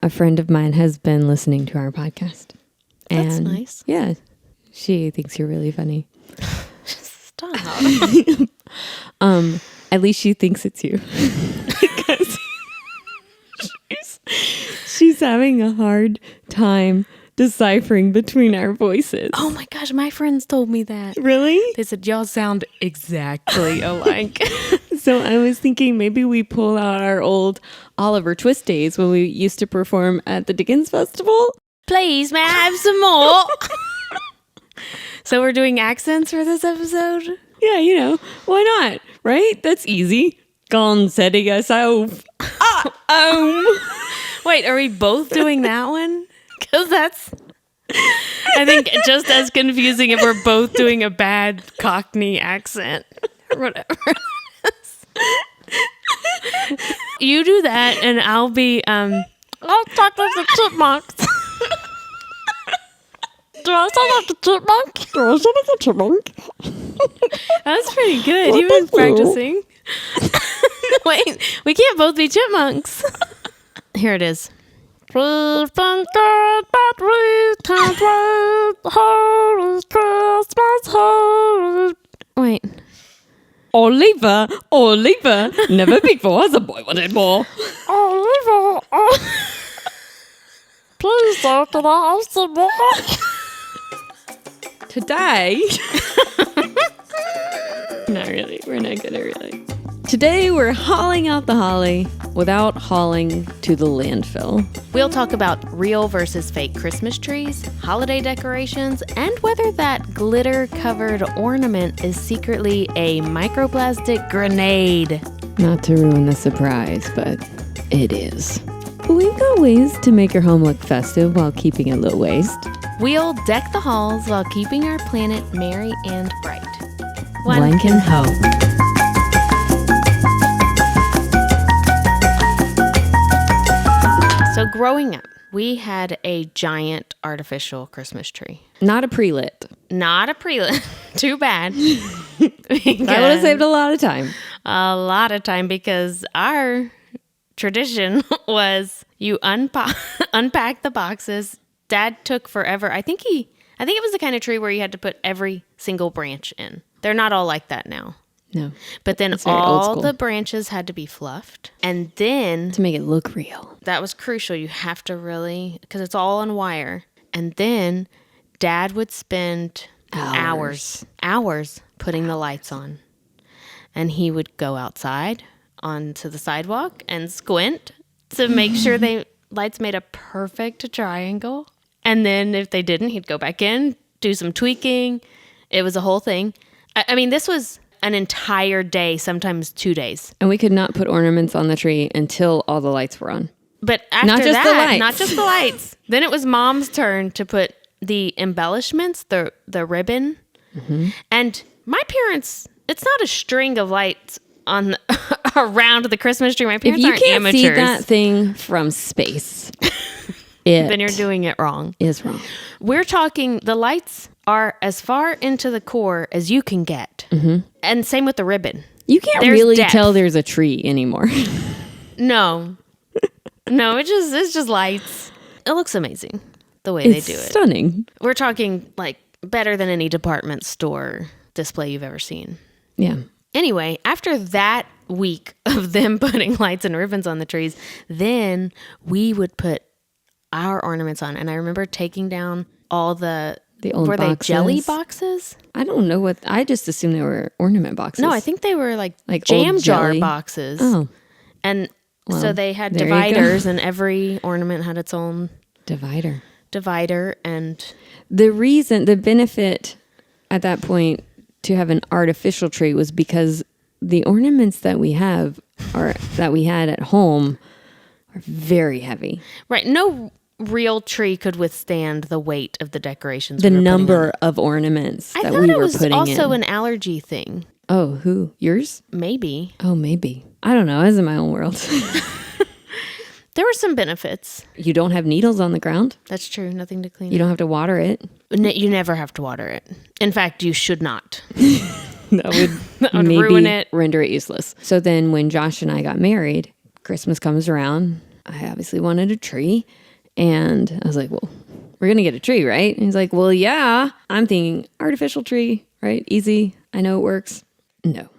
a friend of mine has been listening to our podcast. That's And nice. Yeah. She thinks you're really funny. Stop. At least she thinks it's you. Because she's having a hard time deciphering between our voices. Oh my gosh, my friends told me that. Really? They said, y'all sound exactly alike. So I was thinking maybe we pull out our old Oliver Twist days when we used to perform at the Dickens Festival. Please, may I have some more? So we're doing accents for this episode? Yeah, why not? Right? That's easy. Gone setting yourself. Wait, are we both doing that one? Because that's, I think, just as confusing if we're both doing a bad Cockney accent or whatever. You do that, and I'll be, I'll talk like the chipmunks. Do I sound like the chipmunk? Do I sound like a chipmunk? That's pretty good. You've been practicing. Wait, we can't both be chipmunks. Here it is. We've been good, but we can't wait. Holy Christmas, holy... Wait. Oliver, never before has a boy wanted more. Oliver, please sir, can I have some more? Today... Not really. We're not gonna really. Today we're hauling out the holly without hauling to the landfill. We'll talk about real versus fake Christmas trees, holiday decorations, and whether that glitter-covered ornament is secretly a microplastic grenade. Not to ruin the surprise, but it is. But we've got ways to make your home look festive while keeping it low waste. We'll deck the halls while keeping our planet merry and bright. One can hope. So growing up, we had a giant artificial Christmas tree. Not a pre-lit. Not a pre-lit. Too bad. That would have saved a lot of time. A lot of time, because our tradition was you unpack the boxes. Dad took forever. I think it was the kind of tree where you had to put every single branch in. They're not all like that now. No. But then all the branches had to be fluffed. And then... to make it look real. That was crucial. You have to really... because it's all on wire. And then Dad would spend hours putting the lights on. And he would go outside onto the sidewalk and squint to make sure the lights made a perfect triangle. And then if they didn't, he'd go back in, do some tweaking. It was a whole thing. I mean, this was an entire day, sometimes 2 days. And we could not put ornaments on the tree until all the lights were on. But after not just the lights. Then it was Mom's turn to put the embellishments, the ribbon. Mm-hmm. And my parents, it's not a string of lights on around the Christmas tree. My parents aren't amateurs. If you can't see that thing from space, then you're doing it wrong. Is wrong. We're talking, the lights are as far into the core as you can get. Mm-hmm. And same with the ribbon. You can't really tell there's a tree anymore. No, it's just lights. It looks amazing the way they do it. Stunning. We're talking like better than any department store display you've ever seen. Yeah. Anyway, after that week of them putting lights and ribbons on the trees, then we would put our ornaments on. And I remember taking down all the old boxes. Were they jelly boxes? I don't know what. I just assumed they were ornament boxes. No, I think they were like jam jar boxes. Oh. And so they had dividers, and every ornament had its own divider. And the benefit at that point to have an artificial tree was because the ornaments that we have or that we had at home are very heavy. Right. No real tree could withstand the weight of the decorations. The number of ornaments that we were putting in. I thought it was also an allergy thing. Oh, who? Yours? Maybe. Oh, maybe. I don't know. I was in my own world. There were some benefits. You don't have needles on the ground. That's true. Nothing to clean. You don't have to water it. You never have to water it. In fact, you should not. That would maybe ruin it. Render it useless. So then when Josh and I got married, Christmas comes around. I obviously wanted a tree. And I was like, well, we're going to get a tree, right? And he's like, well, yeah. I'm thinking artificial tree, right? Easy. I know it works. No.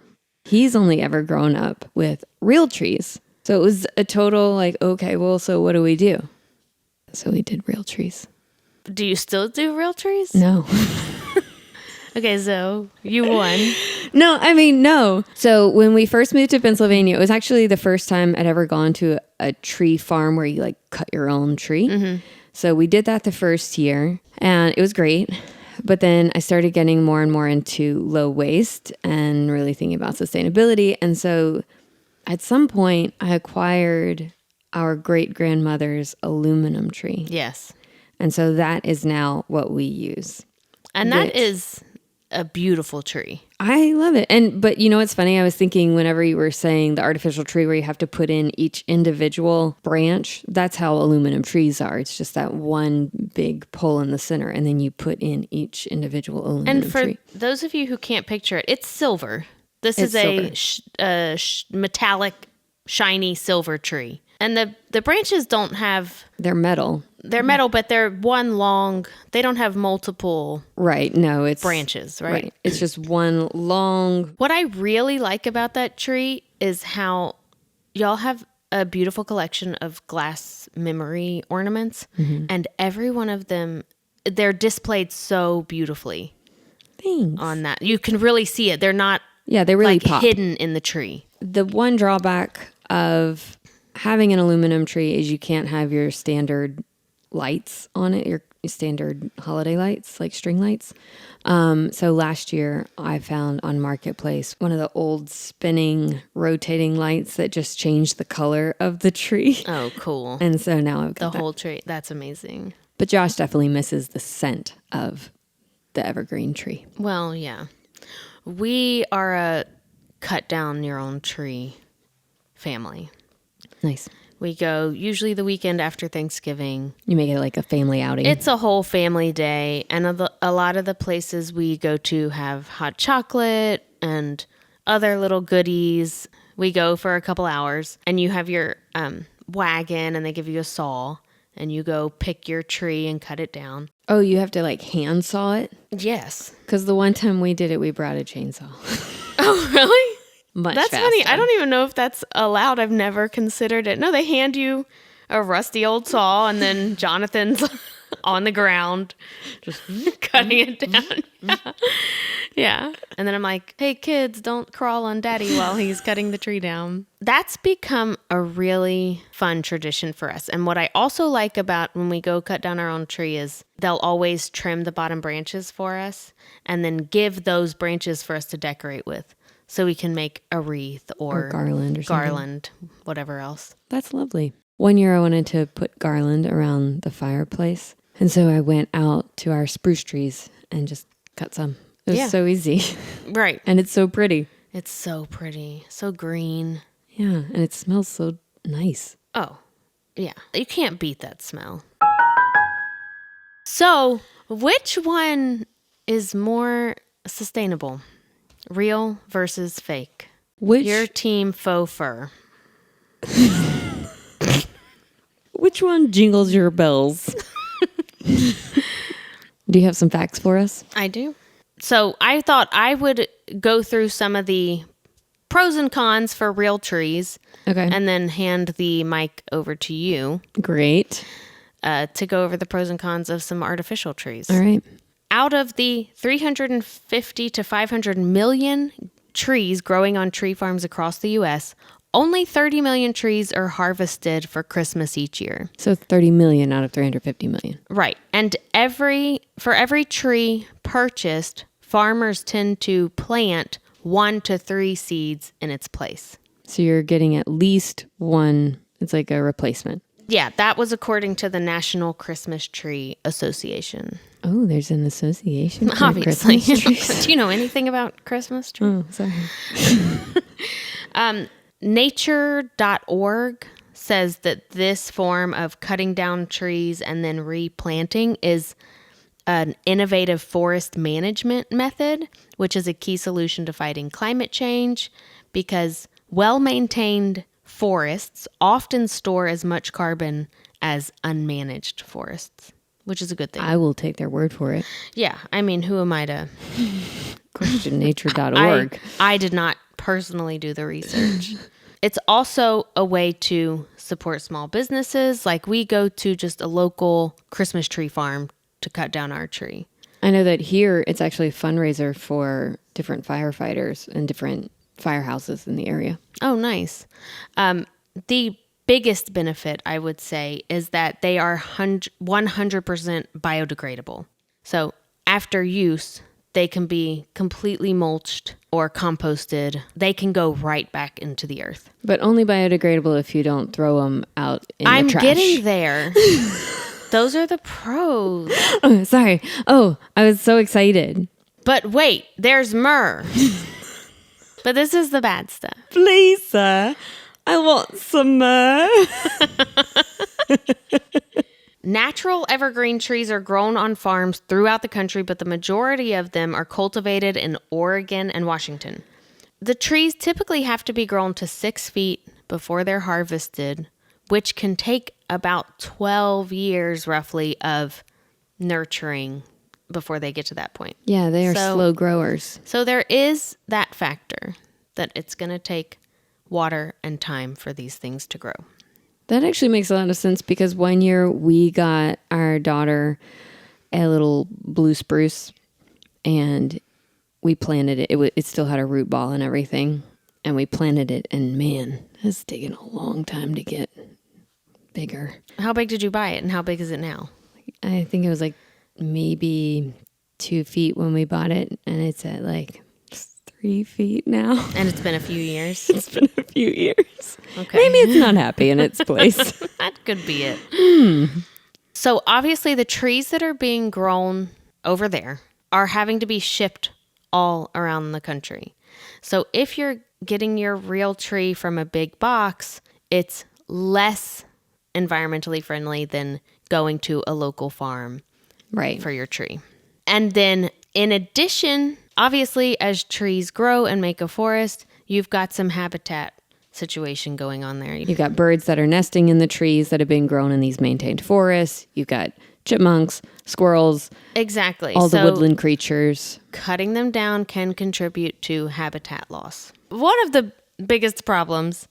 He's only ever grown up with real trees. So it was a total like, okay, well, so what do we do? So we did real trees. Do you still do real trees? No. Okay, so you won. No. So when we first moved to Pennsylvania, it was actually the first time I'd ever gone to a tree farm where you like cut your own tree. Mm-hmm. So we did that the first year and it was great. But then I started getting more and more into low waste and really thinking about sustainability. And so at some point I acquired our great grandmother's aluminum tree. Yes. And so that is now what we use. And that is a beautiful tree. I love it. But you know what's funny? I was thinking whenever you were saying the artificial tree where you have to put in each individual branch, that's how aluminum trees are. It's just that one big pole in the center, and then you put in each individual aluminum tree. And for those of you who can't picture it, it's silver. This is a metallic, shiny silver tree. And the branches don't have... They're metal. They're metal, but they're one long... They don't have multiple... Right. No, it's... branches, right? It's just one long... What I really like about that tree is how y'all have a beautiful collection of glass memory ornaments. Mm-hmm. And every one of them, they're displayed so beautifully. Thanks. On that. You can really see it. They're not... Yeah, they really like pop. Hidden in the tree. The one drawback of having an aluminum tree is you can't have your standard lights on it, your standard holiday lights, like string lights. So last year I found on Marketplace one of the old spinning, rotating lights that just changed the color of the tree. Oh, cool. And so now I've got the whole tree. That's amazing. But Josh definitely misses the scent of the evergreen tree. Well, yeah. We are a cut down your own tree family. Nice. We go usually the weekend after Thanksgiving. You make it like a family outing. It's a whole family day. And a lot of the places we go to have hot chocolate and other little goodies. We go for a couple hours and you have your wagon and they give you a saw and you go pick your tree and cut it down. Oh, you have to like hand saw it? Yes. Because the one time we did it, we brought a chainsaw. Oh, really? Much That's faster. funny. I don't even know if that's allowed. I've never considered it. No, they hand you a rusty old saw and then Jonathan's on the ground just cutting it down. Yeah. And then I'm like, hey, kids, don't crawl on daddy while he's cutting the tree down. That's become a really fun tradition for us. And what I also like about when we go cut down our own tree is they'll always trim the bottom branches for us and then give those branches for us to decorate with. So we can make a wreath or garland or something. Garland, whatever else. That's lovely. One year I wanted to put garland around the fireplace. And so I went out to our spruce trees and just cut some. It was so easy. Right. And it's so pretty. It's so pretty. So green. Yeah. And it smells so nice. Oh, yeah. You can't beat that smell. So which one is more sustainable? Real versus fake. Your team faux fur. Which one jingles your bells? Do you have some facts for us? I do. So I thought I would go through some of the pros and cons for real trees. Okay. And then hand the mic over to you. Great. To go over the pros and cons of some artificial trees. All right. Out of the 350 to 500 million trees growing on tree farms across the U.S., only 30 million trees are harvested for Christmas each year. So 30 million out of 350 million. Right. And for every tree purchased, farmers tend to plant 1 to 3 seeds in its place. So you're getting at least one. It's like a replacement. Yeah, that was according to the National Christmas Tree Association. Oh, there's an association for Obviously. Christmas trees. Do you know anything about Christmas trees? Oh, sorry. Nature.org says that this form of cutting down trees and then replanting is an innovative forest management method, which is a key solution to fighting climate change because well-maintained forests often store as much carbon as unmanaged forests, which is a good thing. I will take their word for it. Yeah. I mean, who am I to... ChristianNature.org. I did not personally do the research. It's also a way to support small businesses. Like we go to just a local Christmas tree farm to cut down our tree. I know that here it's actually a fundraiser for different firefighters and different firehouses in the area. Oh, nice. The biggest benefit, I would say, is that they are 100% biodegradable. So after use, they can be completely mulched or composted. They can go right back into the earth. But only biodegradable if you don't throw them out in the trash. I'm getting there. Those are the pros. Oh, sorry. Oh, I was so excited. But wait, there's myrrh. But this is the bad stuff. Please, sir. I want some more. Natural evergreen trees are grown on farms throughout the country, but the majority of them are cultivated in Oregon and Washington. The trees typically have to be grown to 6 feet before they're harvested, which can take about 12 years roughly of nurturing before they get to that point. Yeah, they are slow growers. So there is that factor that it's going to take water and time for these things to grow. That actually makes a lot of sense because one year we got our daughter a little blue spruce and we planted it. It still had a root ball and everything. And we planted it and man, it's taken a long time to get bigger. How big did you buy it and how big is it now? I think it was like maybe 2 feet when we bought it. And it's at like 3 feet now. And it's been a few years. It's been a few years. Okay. Maybe it's not happy in its place. That could be it. So obviously the trees that are being grown over there are having to be shipped all around the country. So if you're getting your real tree from a big box, it's less environmentally friendly than going to a local farm Right. for your tree. And then in addition, obviously as trees grow and make a forest, you've got some habitat situation going on there. You've got birds that are nesting in the trees that have been grown in these maintained forests. You've got chipmunks, squirrels. Exactly. All the woodland creatures. Cutting them down can contribute to habitat loss. One of the biggest problems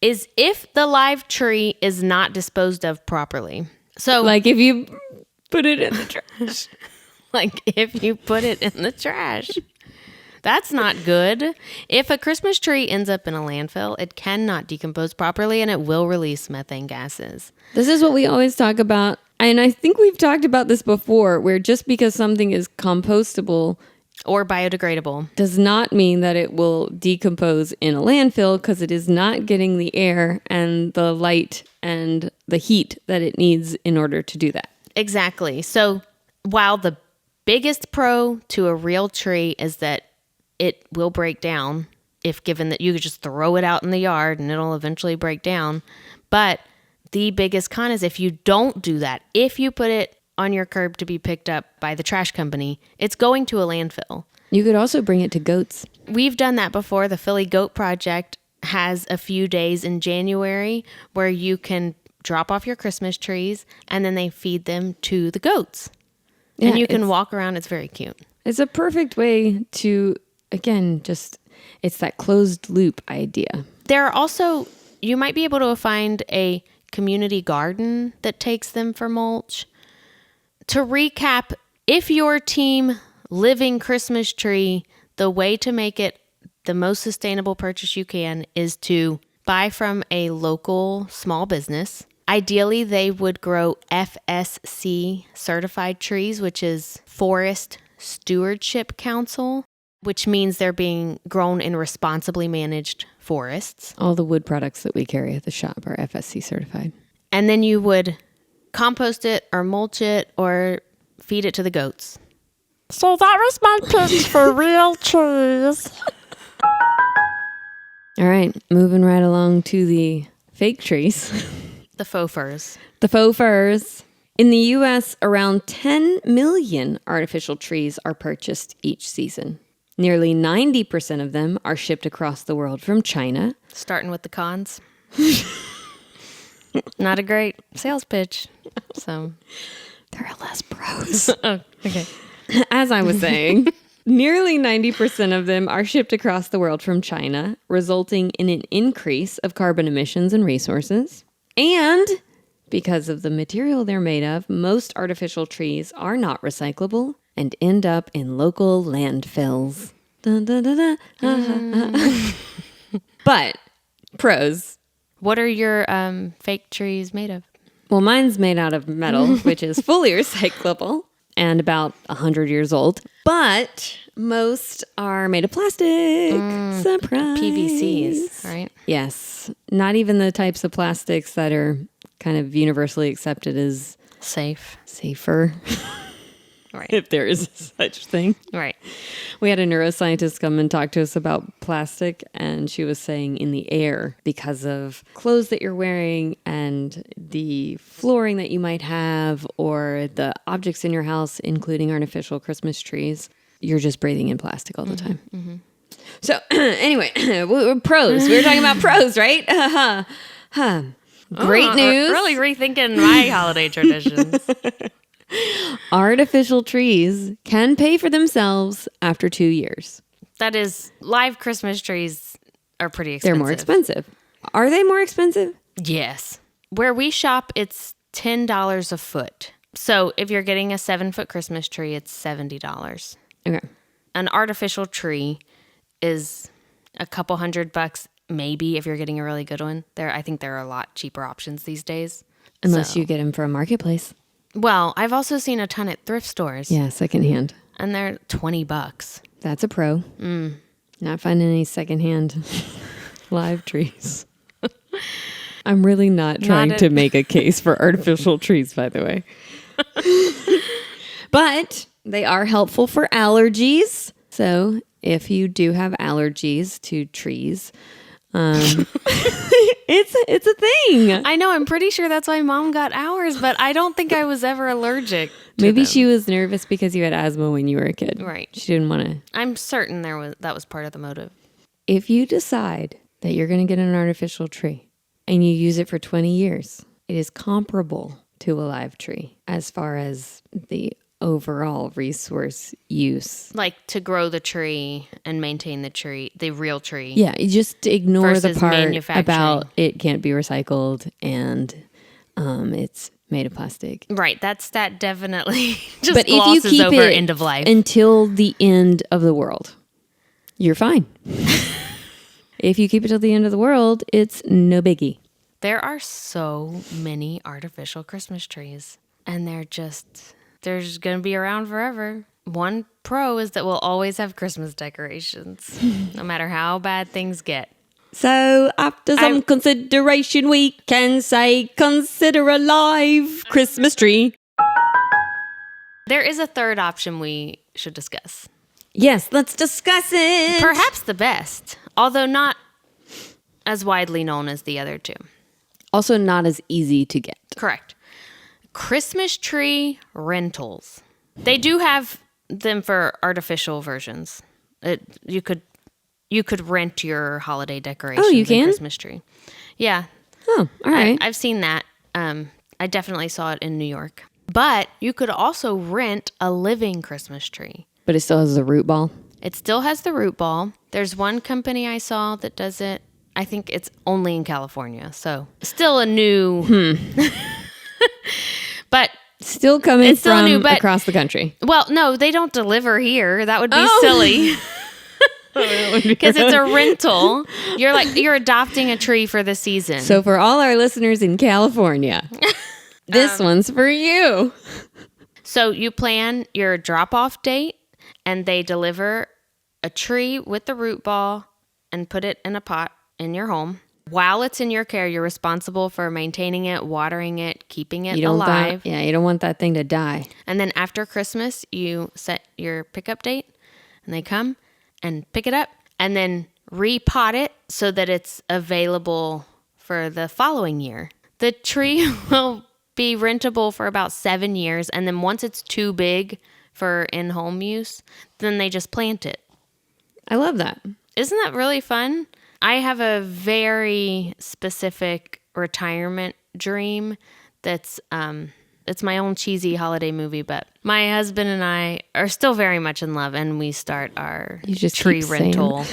is if the live tree is not disposed of properly. So Like if you put it in the trash. like if you put it in the trash. That's not good. If a Christmas tree ends up in a landfill, it cannot decompose properly and it will release methane gases. This is what we always talk about. And I think we've talked about this before, where just because something is compostable Or biodegradable. does not mean that it will decompose in a landfill because it is not getting the air and the light and the heat that it needs in order to do that. Exactly. So while the biggest pro to a real tree is that it will break down if given that you could just throw it out in the yard and it'll eventually break down. But the biggest con is if you don't do that, if you put it on your curb to be picked up by the trash company, it's going to a landfill. You could also bring it to goats. We've done that before. The Philly Goat Project has a few days in January where you can drop off your Christmas trees and then they feed them to the goats. Yeah, and you can walk around. It's very cute. It's a perfect way to, again, it's that closed loop idea. There are also, you might be able to find a community garden that takes them for mulch. To recap, if your team living Christmas tree, the way to make it the most sustainable purchase you can is to buy from a local small business. Ideally, they would grow FSC certified trees, which is Forest Stewardship Council, which means they're being grown in responsibly managed forests. All the wood products that we carry at the shop are FSC certified. And then you would compost it or mulch it or feed it to the goats. So that was my pitch for real trees. All right, moving right along to the fake trees. The faux furs. The faux firs. In the U.S., around 10 million artificial trees are purchased each season. Nearly 90% of them are shipped across the world from China. Starting with the cons. Not a great sales pitch. So There are less pros. oh, okay. As I was saying, nearly 90% of them are shipped across the world from China, resulting in an increase of carbon emissions and resources. And because of the material they're made of, most artificial trees are not recyclable and end up in local landfills. Dun, dun, dun, dun. But pros. What are your fake trees made of? Well, mine's made out of metal, which is fully recyclable and about 100 years old. But most are made of plastic. Surprise. PVCs, right? Yes. Not even the types of plastics that are kind of universally accepted as Safe. safer, Right. if there is such thing. Right. We had a neuroscientist come and talk to us about plastic, and she was saying in the air, because of clothes that you're wearing and the flooring that you might have or the objects in your house, including artificial Christmas trees, you're just breathing in plastic all the time. Mm-hmm. So anyway, we're pros. We were talking about pros, right? Great news. Really rethinking my holiday traditions. Artificial trees can pay for themselves after 2 years. That is, live Christmas trees are pretty expensive. They're more expensive. Are they more expensive? Yes. Where we shop, it's $10 a foot. So if you're getting a 7-foot Christmas tree, it's $70. Okay. An artificial tree is a couple $100, maybe, if you're getting a really good one. I think there are a lot cheaper options these days. Unless you get them from a marketplace. Well, I've also seen a ton at thrift stores. Yeah, secondhand. And they're $20. That's a pro. Not finding any secondhand live trees. I'm really not trying to make a case for artificial trees, by the way. But they are helpful for allergies. So if you do have allergies to trees, it's a thing. I know. I'm pretty sure that's why Mom got ours, but I don't think I was ever allergic to Maybe them. she was nervous because you had asthma when you were a kid. Right. She didn't want to. I'm certain that was part of the motive. If you decide that you're going to get an artificial tree and you use it for 20 years, it is comparable to a live tree as far as the overall resource use. Like to grow the tree and maintain the tree, the real tree. Yeah, you just ignore the Versus part manufacturing. about it can't be recycled and it's made of plastic. Right. That definitely just But if you glosses keep over it end of life. until the end of the world, you're fine. If you keep it till the end of the world, it's no biggie. There are so many artificial Christmas trees, and they're just going to be around forever. One pro is that we'll always have Christmas decorations, no matter how bad things get. So after some consideration, we can say consider a live Christmas tree. There is a third option we should discuss. Yes, let's discuss it. Perhaps the best, although not as widely known as the other two. Also not as easy to get. Correct. Christmas tree rentals. They do have them for artificial versions. You could rent your holiday decorations. Oh, you and can? Christmas tree. Yeah. Oh, all right. I've seen that. I definitely saw it in New York. But you could also rent a living Christmas tree. But it still has the root ball. It still has the root ball. There's one company I saw that does it. I think it's only in California. So still a new... But Still coming It's still from new, but- across the country. well, no, they don't deliver here. That would be silly. Because it's a rental. You're adopting a tree for the season. So for all our listeners in California, this one's for you. So you plan your drop-off date, and they deliver a tree with the root ball and put it in a pot in your home. While it's in your care, you're responsible for maintaining it, watering it, keeping it alive. You don't want that thing to die. And then after Christmas, you set your pickup date, and they come and pick it up and then repot it so that it's available for the following year. The tree will be rentable for about 7 years, and then once it's too big for in-home use, then they just plant it. I love that. Isn't that really fun? I have a very specific retirement dream that's it's my own cheesy holiday movie, but my husband and I are still very much in love, and we start our tree rental.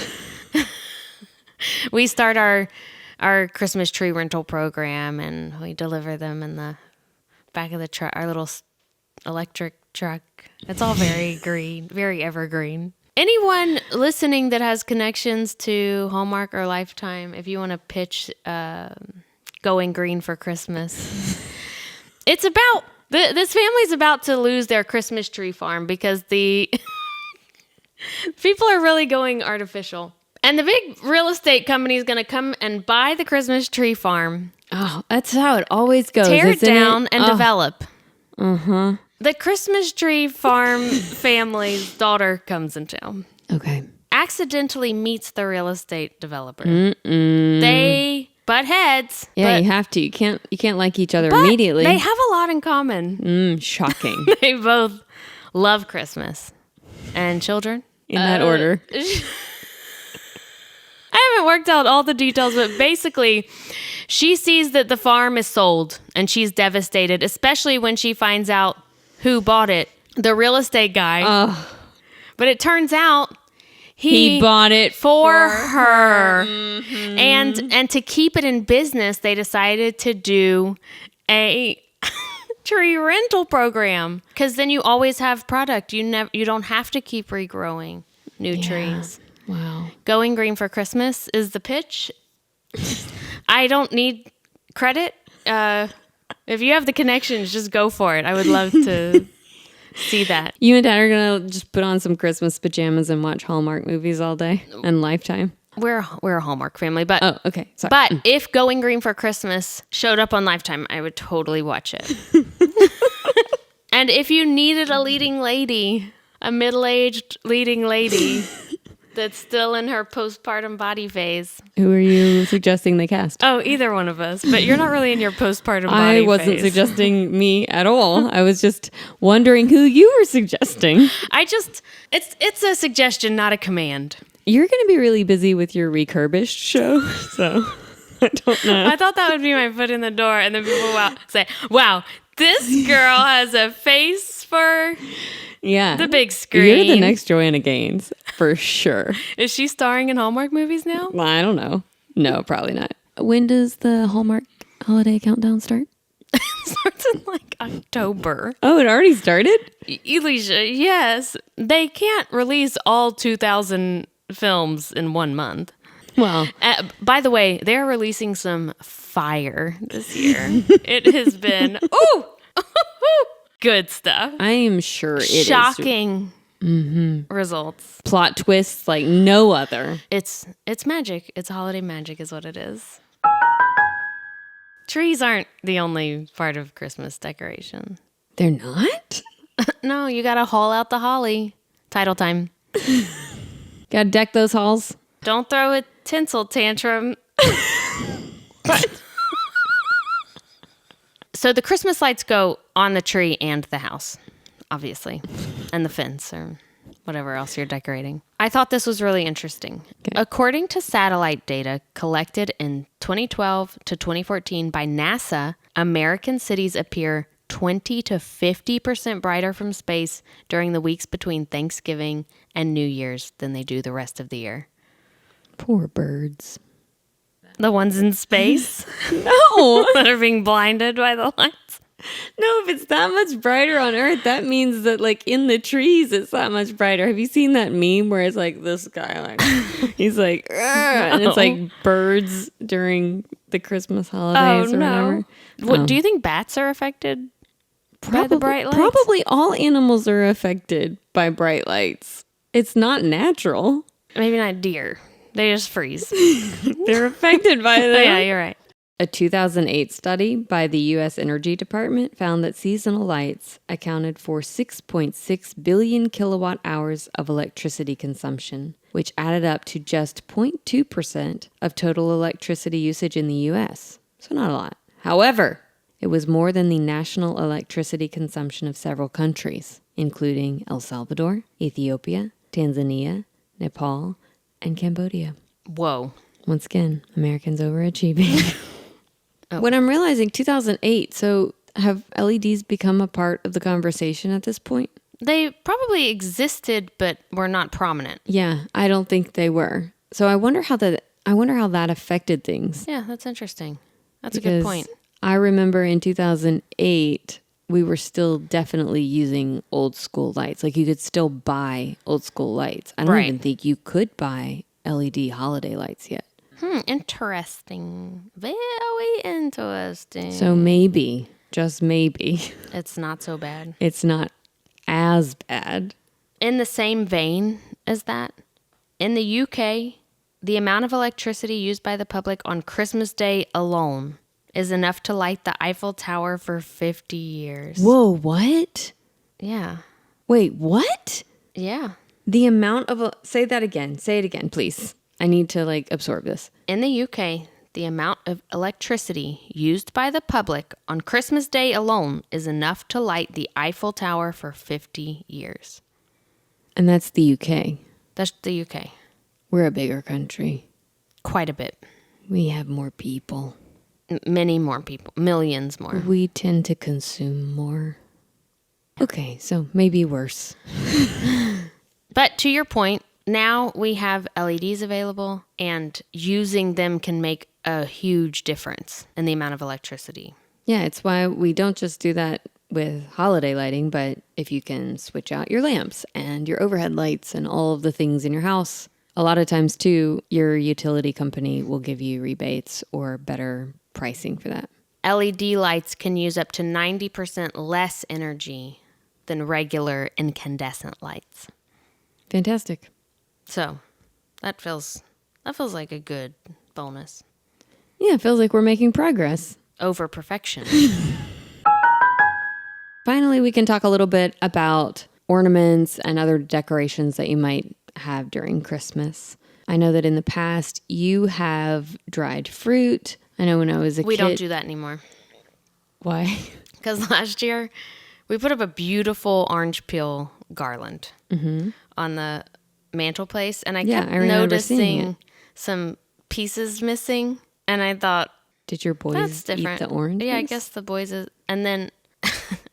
We start our Christmas tree rental program, and we deliver them in the back of the truck, our little electric truck. It's all very green, very evergreen. Anyone listening that has connections to Hallmark or Lifetime, if you want to pitch Going Green for Christmas, it's about this family's about to lose their Christmas tree farm because the people are really going artificial. And the big real estate company is going to come and buy the Christmas tree farm. Oh, that's how it always goes. Tear it down and develop. Uh-huh. The Christmas tree farm family's daughter comes in town. Okay. Accidentally meets the real estate developer. They butt heads. Yeah, you have to. You can't like each other immediately. They have a lot in common. Shocking. They both love Christmas and children. In that order. I haven't worked out all the details, but basically, she sees that the farm is sold and she's devastated, especially when she finds out who bought it, the real estate guy. But it turns out he bought it for her. Mm-hmm. And to keep it in business, they decided to do a tree rental program, because then you always have product. You don't have to keep regrowing new trees. Wow. Going Green for Christmas is the pitch. I don't need credit. If you have the connections, just go for it. I would love to see that. You and Dad are going to just put on some Christmas pajamas and watch Hallmark movies all day and Lifetime. We're a Hallmark family, but oh, okay. Sorry. But if Going Green for Christmas showed up on Lifetime, I would totally watch it. And if you needed a leading lady, a middle-aged leading lady that's still in her postpartum body phase. Who are you suggesting they cast? Oh, either one of us. But you're not really in your postpartum body I wasn't suggesting me at all. I was just wondering who you were suggesting. It's a suggestion, not a command. You're going to be really busy with your refurbished show, so I don't know. I thought that would be my foot in the door, and then people will say, wow, this girl has a face for the big screen. You're the next Joanna Gaines, for sure. Is she starring in Hallmark movies now? Well, I don't know. No, probably not. When does the Hallmark holiday countdown start? It starts in like October. Oh, it already started? Eleisha, yes. They can't release all 2,000 films in 1 month. Well, by the way, they're releasing some fire this year. It has been good stuff. I am sure it is shocking results. Plot twists like no other. It's magic. It's holiday magic is what it is. Trees aren't the only part of Christmas decoration. They're not? No, you gotta haul out the holly. Title time. Gotta deck those halls. Don't throw a tinsel tantrum. So the Christmas lights go on the tree and the house, obviously, and the fence or whatever else you're decorating. I thought this was really interesting. Okay. According to satellite data collected in 2012 to 2014 by NASA, American cities appear 20 to 50% brighter from space during the weeks between Thanksgiving and New Year's than they do the rest of the year. Poor birds. The ones in space? No. That are being blinded by the lights? No, if it's that much brighter on Earth, that means that like in the trees it's that much brighter. Have you seen that meme where it's like this guy like he's like and it's like birds during the Christmas holidays or whatever? What do you think bats are affected by the bright lights? Probably all animals are affected by bright lights. It's not natural. Maybe not deer. They just freeze. They're affected by them. Yeah, you're right. A 2008 study by the U.S. Energy Department found that seasonal lights accounted for 6.6 billion kilowatt hours of electricity consumption, which added up to just 0.2% of total electricity usage in the U.S. So not a lot. However, it was more than the national electricity consumption of several countries, including El Salvador, Ethiopia, Tanzania, Nepal, and Cambodia. Whoa. Once again, Americans overachieving. When I'm realizing 2008, so have LEDs become a part of the conversation at this point? They probably existed, but were not prominent. Yeah, I don't think they were. So I wonder how that affected things. Yeah, that's interesting. That's a good point. I remember in 2008, we were still definitely using old school lights. Like you could still buy old school lights. I don't Right. even think you could buy LED holiday lights yet. Interesting. Very interesting. So maybe, just maybe, It's not so bad. it's not as bad. In the same vein as that, in the UK, the amount of electricity used by the public on Christmas Day alone is enough to light the Eiffel Tower for 50 years. Whoa, what? Yeah. Wait, what? Yeah. The amount of say that again. Say it again, please. I need to absorb this. In the UK, the amount of electricity used by the public on Christmas Day alone is enough to light the Eiffel Tower for 50 years. And that's the UK. That's the UK. We're a bigger country. Quite a bit. We have more people. Many more people. Millions more. We tend to consume more. Okay, so maybe worse. But to your point, now we have LEDs available, and using them can make a huge difference in the amount of electricity. Yeah, it's why we don't just do that with holiday lighting, but if you can switch out your lamps and your overhead lights and all of the things in your house, a lot of times too, your utility company will give you rebates or better pricing for that. LED lights can use up to 90% less energy than regular incandescent lights. Fantastic. So that feels like a good bonus Yeah, it feels like we're making progress. over perfection. Finally, we can talk a little bit about ornaments and other decorations that you might have during Christmas. I know that in the past you have dried fruit. I know when I was a We kid. don't do that anymore. Why? Because last year we put up a beautiful orange peel garland on the mantelpiece, and I Yeah, kept I remember seeing noticing some pieces missing, and I thought, Did your boys that's different. eat the orange? Yeah, I guess the boys and then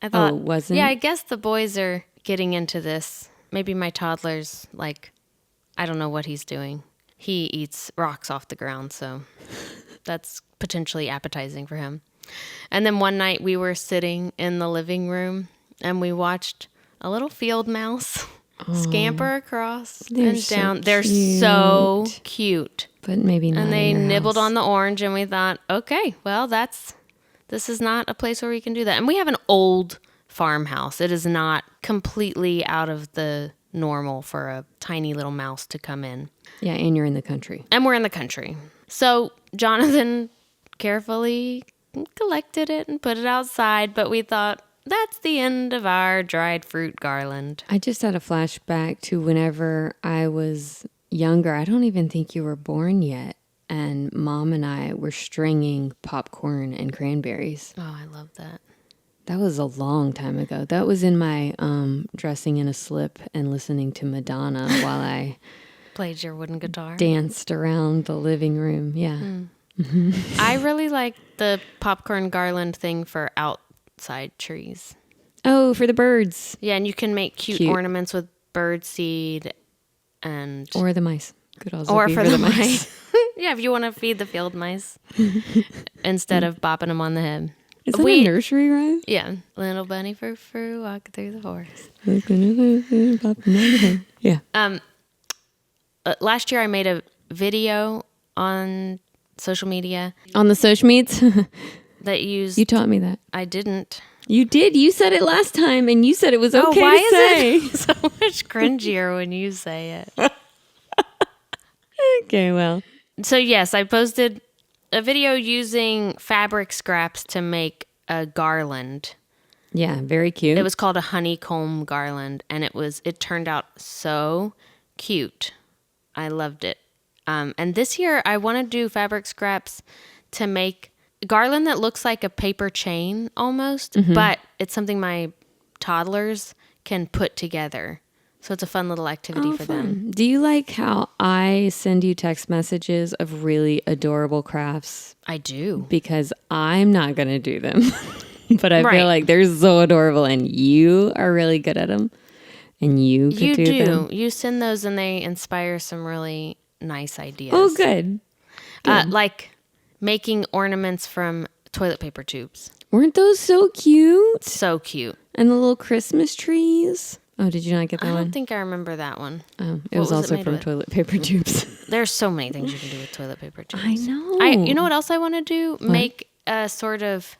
I thought, it wasn't? Yeah, I guess the boys are getting into this. Maybe my toddler's I don't know what he's doing. He eats rocks off the ground, so that's potentially appetizing for him. And then one night we were sitting in the living room and we watched a little field mouse scamper across They're and so down. They're so cute. But maybe not. And they in your nibbled house. on the orange, and we thought, okay, well, this is not a place where we can do that. And we have an old farmhouse. It is not completely out of the normal for a tiny little mouse to come in. Yeah, and you're in the country. And we're in the country. So Jonathan carefully collected it and put it outside, but we thought, that's the end of our dried fruit garland. I just had a flashback to whenever I was younger. I don't even think you were born yet. And Mom and I were stringing popcorn and cranberries. Oh, I love that. That was a long time ago. That was in my dressing in a slip and listening to Madonna while I Played your wooden guitar. danced around the living room. Yeah. I really like the popcorn garland thing for outside trees. Oh, for the birds. Yeah, and you can make cute ornaments with bird seed and Or the mice. Could also or be for the mice. Yeah, if you want to feed the field mice instead of bopping them on the head. Is that a nursery rhyme? Yeah, little bunny frou frou walking through the forest. Yeah. Last year I made a video on social media On the social meets? that used. You taught me that. I didn't. You did. You said it last time, and you said it was okay why to say. is it so much cringier when you say it? Okay, well. So yes, I posted a video using fabric scraps to make a garland. Yeah, very cute. It was called a honeycomb garland, and it turned out so cute. I loved it. And this year I want to do fabric scraps to make a garland that looks like a paper chain almost, but it's something my toddlers can put together. So it's a fun little activity for them. Do you like how I send you text messages of really adorable crafts? I do. Because I'm not going to do them. But I Right. feel like they're so adorable and you are really good at them. And you could You do them. You send those and they inspire some really nice ideas. Oh, good. Like making ornaments from toilet paper tubes. Weren't those so cute? So cute. And the little Christmas trees. Oh, did you not get that I one? don't think I remember that one. Oh, it What was was it also made from with? toilet paper tubes. There's so many things you can do with toilet paper tubes. I know. You know what else I want to do? Make a sort of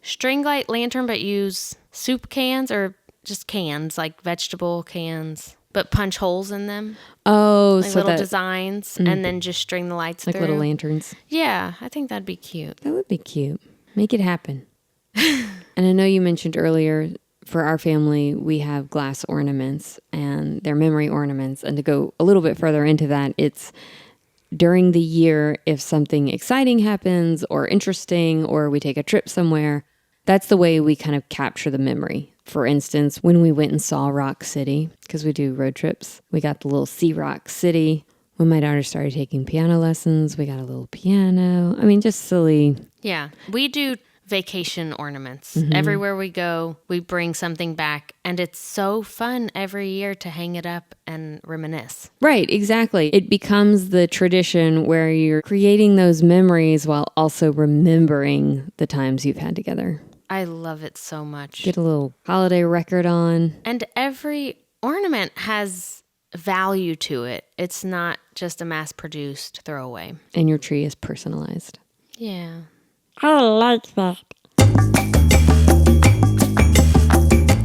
string light lantern, but use soup cans or just cans, like vegetable cans, but punch holes in them, Oh, like so little that designs, and then just string the lights like through. little lanterns. Yeah, I think that'd be cute. That would be cute. Make it happen. And I know you mentioned earlier, for our family, we have glass ornaments and they're memory ornaments. And to go a little bit further into that, it's during the year, if something exciting happens or interesting, or we take a trip somewhere, that's the way we kind of capture the memory. For instance, when we went and saw Rock City, because we do road trips, we got the little Sea Rock City. When my daughter started taking piano lessons, we got a little piano. I mean, just silly. Yeah, we do vacation ornaments. Everywhere we go, we bring something back, and it's so fun every year to hang it up and reminisce. Right, exactly. It becomes the tradition where you're creating those memories while also remembering the times you've had together. I love it so much. Get a little holiday record on. And every ornament has value to it. It's not just a mass-produced throwaway. And your tree is personalized. Yeah. I like that.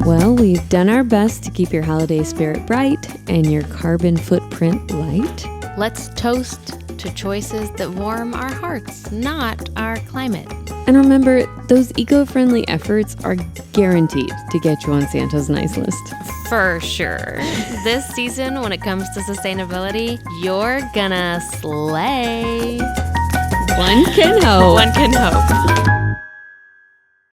Well, we've done our best to keep your holiday spirit bright and your carbon footprint light. Let's toast to choices that warm our hearts, not our climate. And remember, those eco-friendly efforts are guaranteed to get you on Santa's nice list. For sure. This season, when it comes to sustainability, you're gonna slay. One can hope. One can hope.